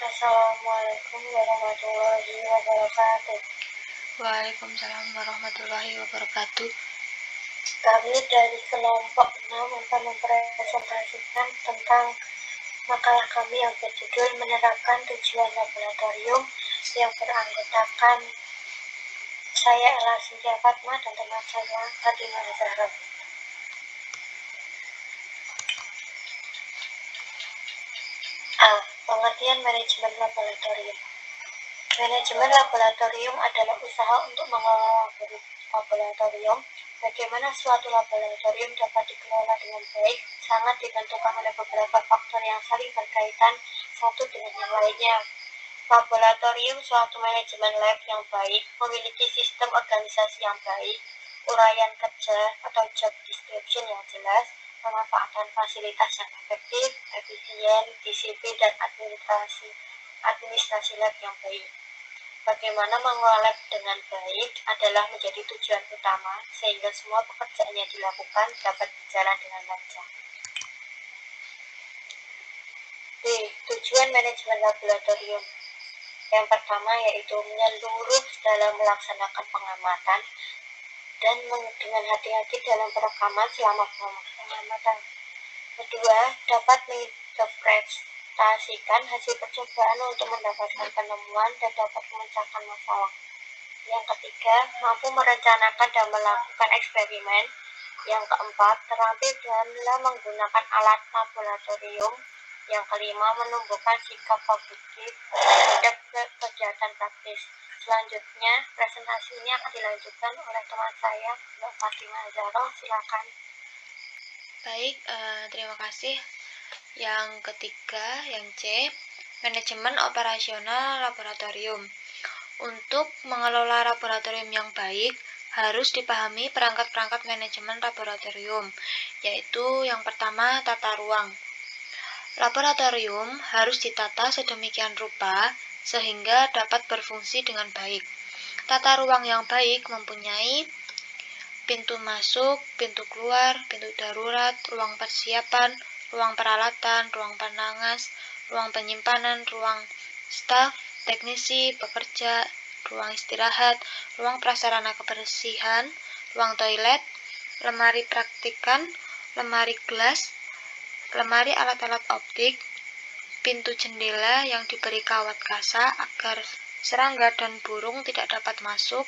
Assalamualaikum warahmatullahi wabarakatuh. Waalaikumsalam warahmatullahi wabarakatuh. Kami dari kelompok 6 akan mempresentasikan tentang makalah kami yang berjudul menerapkan tujuan laboratorium yang beranggotakan saya Ella Cynthia Fatma dan teman saya Fatimah Zahra. A. Pengertian manajemen laboratorium. Manajemen laboratorium adalah usaha untuk mengelola laboratorium. Bagaimana suatu laboratorium dapat dikelola dengan baik sangat ditentukan oleh beberapa faktor yang saling berkaitan satu dengan yang lainnya. Laboratorium suatu manajemen lab yang baik memiliki sistem organisasi yang baik, uraian kerja atau job description yang jelas, pemanfaatan fasilitas yang efektif, efisien, disiplin, dan administrasi lab yang baik. Bagaimana mengelola lab dengan baik adalah menjadi tujuan utama sehingga semua pekerjaan yang dilakukan dapat berjalan dengan lancar. B. Tujuan manajemen laboratorium. Yang pertama yaitu menyeluruh dalam melaksanakan pengamatan dan dengan hati-hati dalam perekaman selama pengamatan. Kedua, dapat menginterpretasikan hasil percobaan untuk mendapatkan penemuan dan dapat memecahkan masalah. Yang ketiga, mampu merencanakan dan melakukan eksperimen. Yang keempat, terampil dalam menggunakan alat laboratorium. Yang kelima, menumbuhkan sikap produktif terhadap kegiatan praktis. Selanjutnya, presentasi ini akan dilanjutkan oleh teman saya, Mbak Fatimah Zahra. Silakan. Baik, terima kasih. Yang ketiga, yang C, manajemen operasional laboratorium. Untuk mengelola laboratorium yang baik, harus dipahami perangkat-perangkat manajemen laboratorium, yaitu yang pertama, tata ruang. Laboratorium harus ditata sedemikian rupa sehingga dapat berfungsi dengan baik. Tata ruang yang baik mempunyai pintu masuk, pintu keluar, pintu darurat, ruang persiapan, ruang peralatan, ruang penanas, ruang penyimpanan, ruang staf, teknisi, pekerja, ruang istirahat, ruang prasarana kebersihan, ruang toilet, lemari praktikan, lemari gelas, lemari alat-alat optik, pintu jendela yang diberi kawat kasa agar serangga dan burung tidak dapat masuk,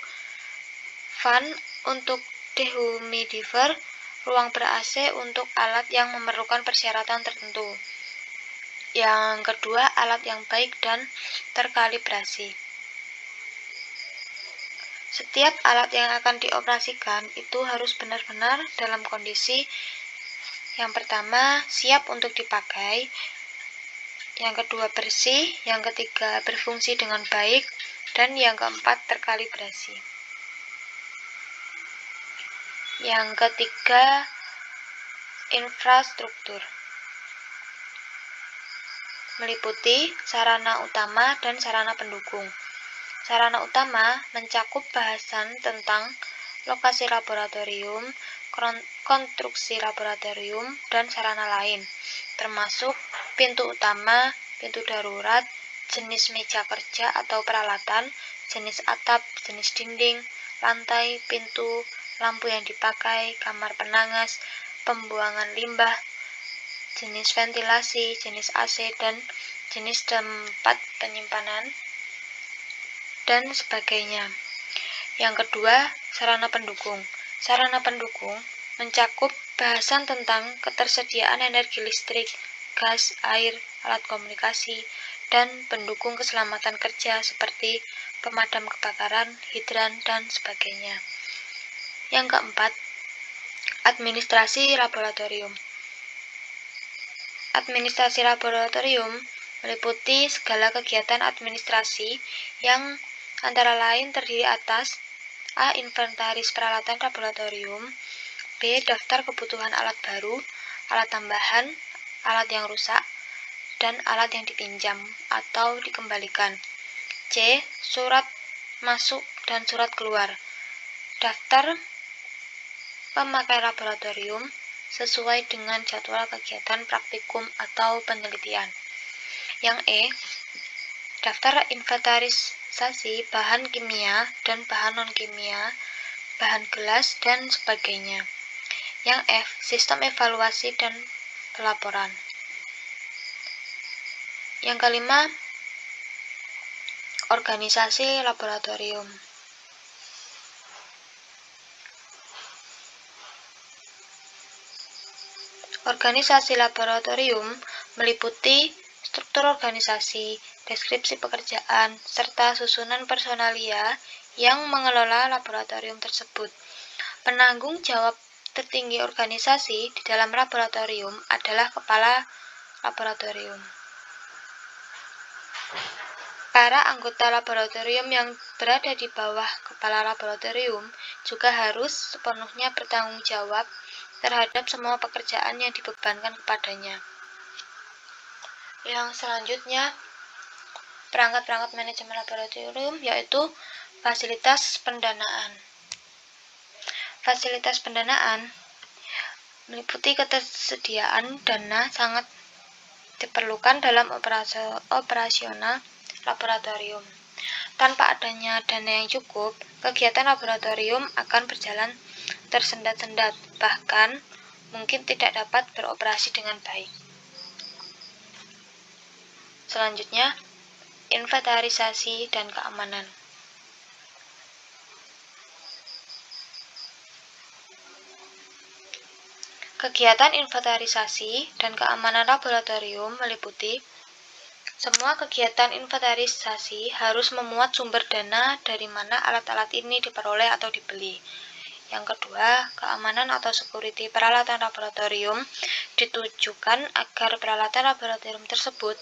fan untuk dehumidifier, ruang ber-AC untuk alat yang memerlukan persyaratan tertentu. Yang kedua, alat yang baik dan terkalibrasi. Setiap alat yang akan dioperasikan itu harus benar-benar dalam kondisi yang pertama, siap untuk dipakai. Yang kedua, bersih. Yang ketiga, berfungsi dengan baik. Dan yang keempat, terkalibrasi. Yang ketiga, infrastruktur. Meliputi sarana utama dan sarana pendukung. Sarana utama mencakup bahasan tentang lokasi laboratorium, konstruksi laboratorium, dan sarana lain, termasuk pintu utama, pintu darurat, jenis meja kerja atau peralatan, jenis atap, jenis dinding, lantai, pintu, lampu yang dipakai, kamar penangas, pembuangan limbah, jenis ventilasi, jenis AC, dan jenis tempat penyimpanan, dan sebagainya. Yang kedua, sarana pendukung. Sarana pendukung mencakup bahasan tentang ketersediaan energi listrik, gas, air, alat komunikasi, dan pendukung keselamatan kerja seperti pemadam kebakaran, hidran, dan sebagainya. Yang keempat, administrasi laboratorium. Administrasi laboratorium meliputi segala kegiatan administrasi yang antara lain terdiri atas A. Inventaris peralatan laboratorium, B. Daftar kebutuhan alat baru, alat tambahan, alat yang rusak, dan alat yang dipinjam atau dikembalikan. C. Surat masuk dan surat keluar. Daftar pemakai laboratorium sesuai dengan jadwal kegiatan praktikum atau penelitian. Yang E. daftar inventarisasi bahan kimia dan bahan non-kimia, bahan gelas, dan sebagainya. Yang F, sistem evaluasi dan pelaporan. Yang kelima, organisasi laboratorium. Organisasi laboratorium meliputi struktur organisasi, deskripsi pekerjaan, serta susunan personalia yang mengelola laboratorium tersebut. Penanggung jawab tertinggi organisasi di dalam laboratorium adalah kepala laboratorium. Para anggota laboratorium yang berada di bawah kepala laboratorium juga harus sepenuhnya bertanggung jawab terhadap semua pekerjaan yang dibebankan kepadanya. Yang selanjutnya, perangkat-perangkat manajemen laboratorium yaitu fasilitas pendanaan. Fasilitas pendanaan meliputi ketersediaan dana sangat diperlukan dalam operasional laboratorium. Tanpa adanya dana yang cukup, kegiatan laboratorium akan berjalan tersendat-sendat, bahkan mungkin tidak dapat beroperasi dengan baik. Selanjutnya, inventarisasi dan keamanan. Kegiatan inventarisasi dan keamanan laboratorium meliputi semua kegiatan inventarisasi harus memuat sumber dana dari mana alat-alat ini diperoleh atau dibeli. Yang kedua, keamanan atau security peralatan laboratorium ditujukan agar peralatan laboratorium tersebut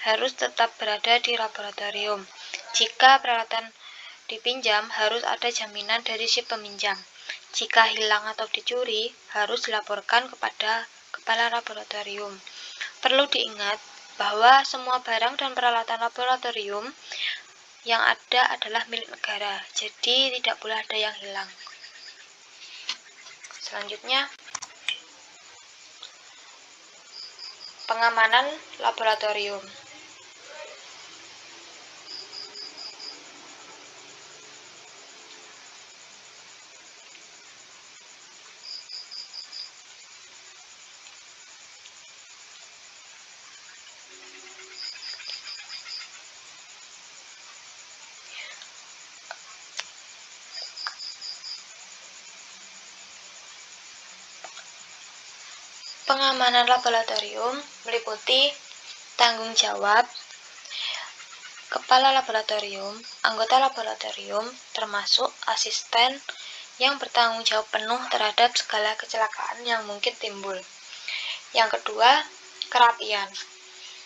harus tetap berada di laboratorium. Jika peralatan dipinjam, harus ada jaminan dari si peminjam. Jika hilang atau dicuri, harus dilaporkan kepada kepala laboratorium. Perlu diingat bahwa semua barang dan peralatan laboratorium yang ada adalah milik negara, jadi tidak boleh ada yang hilang. Selanjutnya, pengamanan laboratorium. Pengamanan laboratorium meliputi tanggung jawab kepala laboratorium, anggota laboratorium, termasuk asisten yang bertanggung jawab penuh terhadap segala kecelakaan yang mungkin timbul. Yang kedua, kerapian.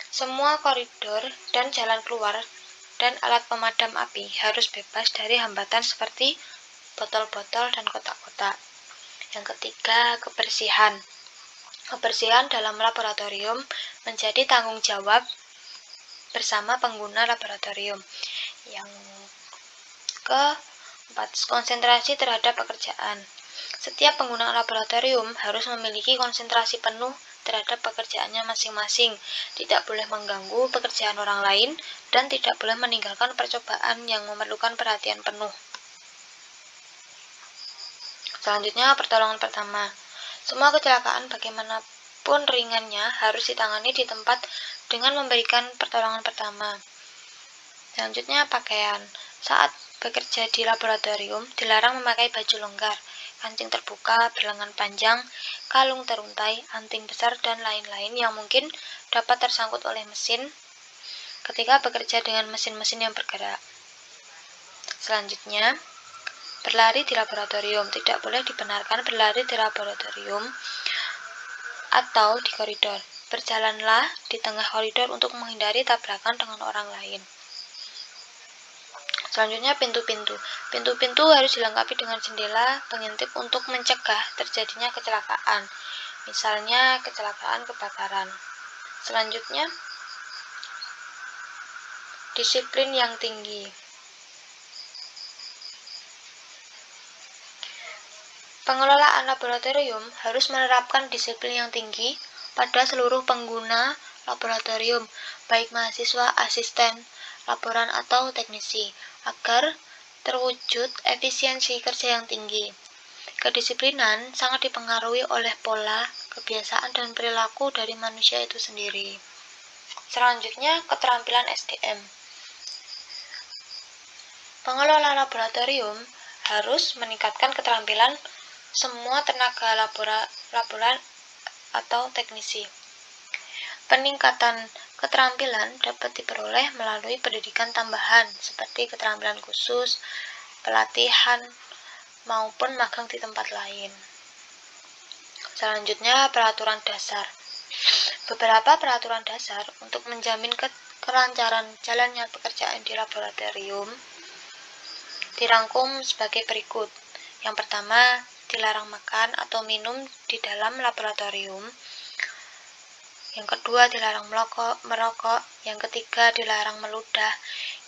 Semua koridor dan jalan keluar dan alat pemadam api harus bebas dari hambatan seperti botol-botol dan kotak-kotak. Yang ketiga, kebersihan. Kebersihan dalam laboratorium menjadi tanggung jawab bersama pengguna laboratorium. Yang keempat, konsentrasi terhadap pekerjaan. Setiap pengguna laboratorium harus memiliki konsentrasi penuh terhadap pekerjaannya masing-masing, tidak boleh mengganggu pekerjaan orang lain, dan tidak boleh meninggalkan percobaan yang memerlukan perhatian penuh. Selanjutnya, pertolongan pertama. Semua kecelakaan bagaimanapun ringannya harus ditangani di tempat dengan memberikan pertolongan pertama. Selanjutnya, pakaian. Saat bekerja di laboratorium, dilarang memakai baju longgar, kancing terbuka, berlengan panjang, kalung teruntai, anting besar, dan lain-lain yang mungkin dapat tersangkut oleh mesin ketika bekerja dengan mesin-mesin yang bergerak. Selanjutnya, berlari di laboratorium. Tidak boleh dibenarkan berlari di laboratorium atau di koridor. Berjalanlah di tengah koridor untuk menghindari tabrakan dengan orang lain. Selanjutnya, pintu-pintu. Pintu-pintu harus dilengkapi dengan jendela pengintip untuk mencegah terjadinya kecelakaan. Misalnya, kecelakaan kebakaran. Selanjutnya, disiplin yang tinggi. Pengelolaan laboratorium harus menerapkan disiplin yang tinggi pada seluruh pengguna laboratorium, baik mahasiswa, asisten, laboran, atau teknisi, agar terwujud efisiensi kerja yang tinggi. Kedisiplinan sangat dipengaruhi oleh pola, kebiasaan, dan perilaku dari manusia itu sendiri. Selanjutnya, keterampilan SDM. Pengelola laboratorium harus meningkatkan keterampilan semua tenaga laboratorium atau teknisi. Peningkatan keterampilan dapat diperoleh melalui pendidikan tambahan seperti keterampilan khusus, pelatihan, maupun magang di tempat lain. Selanjutnya, peraturan dasar. Beberapa peraturan dasar untuk menjamin kelancaran jalannya pekerjaan di laboratorium dirangkum sebagai berikut. Yang pertama, dilarang makan atau minum di dalam laboratorium. Yang kedua, dilarang merokok. Yang ketiga, dilarang meludah.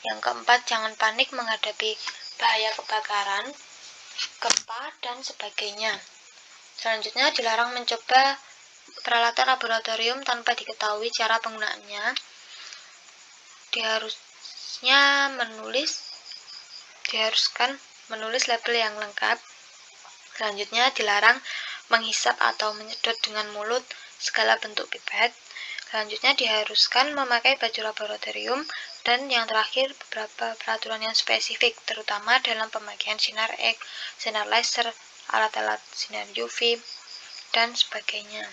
Yang keempat, jangan panik menghadapi bahaya kebakaran, gempa, dan sebagainya. Selanjutnya, dilarang mencoba peralatan laboratorium tanpa diketahui cara penggunaannya. Diharuskan menulis label yang lengkap. Selanjutnya, dilarang menghisap atau menyedot dengan mulut segala bentuk pipet. Selanjutnya, diharuskan memakai baju laboratorium. Dan yang terakhir, beberapa peraturan yang spesifik, terutama dalam pemakaian sinar X, sinar laser, alat-alat sinar UV, dan sebagainya.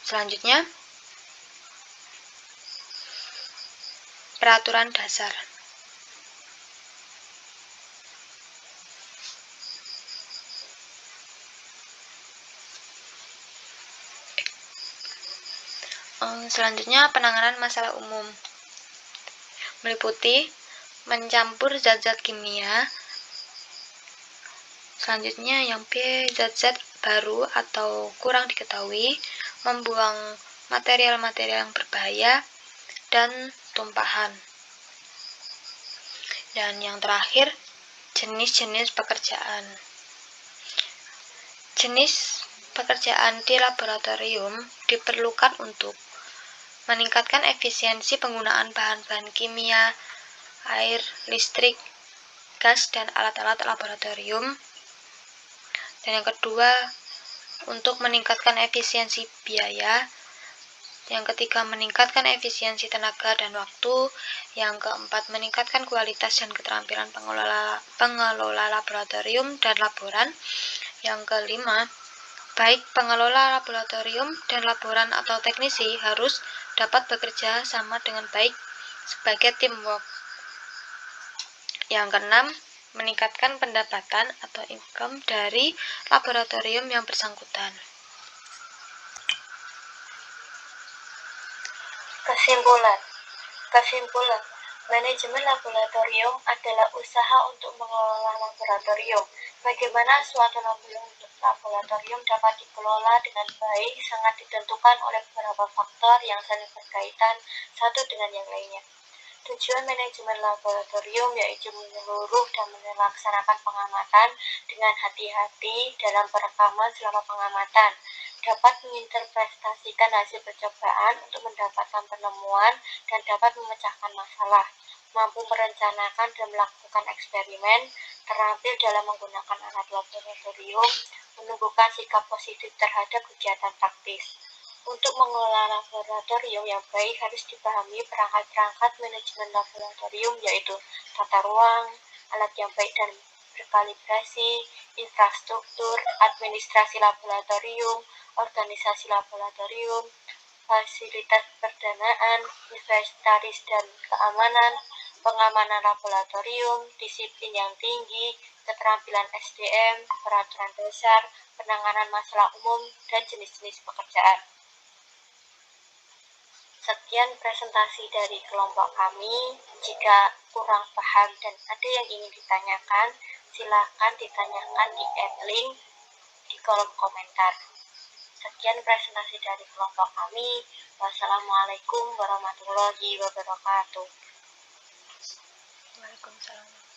Selanjutnya, peraturan dasar. Selanjutnya, penanganan masalah umum meliputi mencampur zat-zat kimia. Selanjutnya, yang B, zat-zat baru atau kurang diketahui, membuang material-material yang berbahaya, dan tumpahan. Dan yang terakhir, jenis-jenis pekerjaan. Jenis pekerjaan di laboratorium diperlukan untuk meningkatkan efisiensi penggunaan bahan-bahan kimia, air, listrik, gas, dan alat-alat laboratorium. Dan yang kedua, untuk meningkatkan efisiensi biaya. Yang ketiga, meningkatkan efisiensi tenaga dan waktu. Yang keempat, meningkatkan kualitas dan keterampilan pengelola laboratorium dan laboran. Yang kelima, baik pengelola laboratorium dan laboran atau teknisi harus dapat bekerja sama dengan baik sebagai teamwork. Yang keenam, meningkatkan pendapatan atau income dari laboratorium yang bersangkutan. Kesimpulan, manajemen laboratorium adalah usaha untuk mengelola laboratorium. Bagaimana suatu laboratorium dapat dikelola dengan baik sangat ditentukan oleh beberapa faktor yang saling berkaitan satu dengan yang lainnya. Tujuan manajemen laboratorium yaitu menyeluruh dan melaksanakan pengamatan dengan hati-hati dalam perekaman selama pengamatan, dapat menginterpretasikan hasil percobaan untuk mendapatkan penemuan dan dapat memecahkan masalah, mampu merencanakan dan melakukan eksperimen, terampil dalam menggunakan alat laboratorium, menumbuhkan sikap positif terhadap kegiatan praktis. Untuk mengelola laboratorium yang baik harus dipahami perangkat-perangkat manajemen laboratorium yaitu tata ruang, alat yang baik dan berkalibrasi, infrastruktur, administrasi laboratorium, organisasi laboratorium, fasilitas perdanaan, inventaris dan keamanan, pengamanan laboratorium, disiplin yang tinggi, keterampilan SDM, peraturan dasar, penanganan masalah umum, dan jenis-jenis pekerjaan. Sekian presentasi dari kelompok kami. Jika kurang paham dan ada yang ingin ditanyakan, silakan ditanyakan di @link di kolom komentar. Sekian presentasi dari kelompok kami. Wassalamualaikum warahmatullahi wabarakatuh. Waalaikumsalam.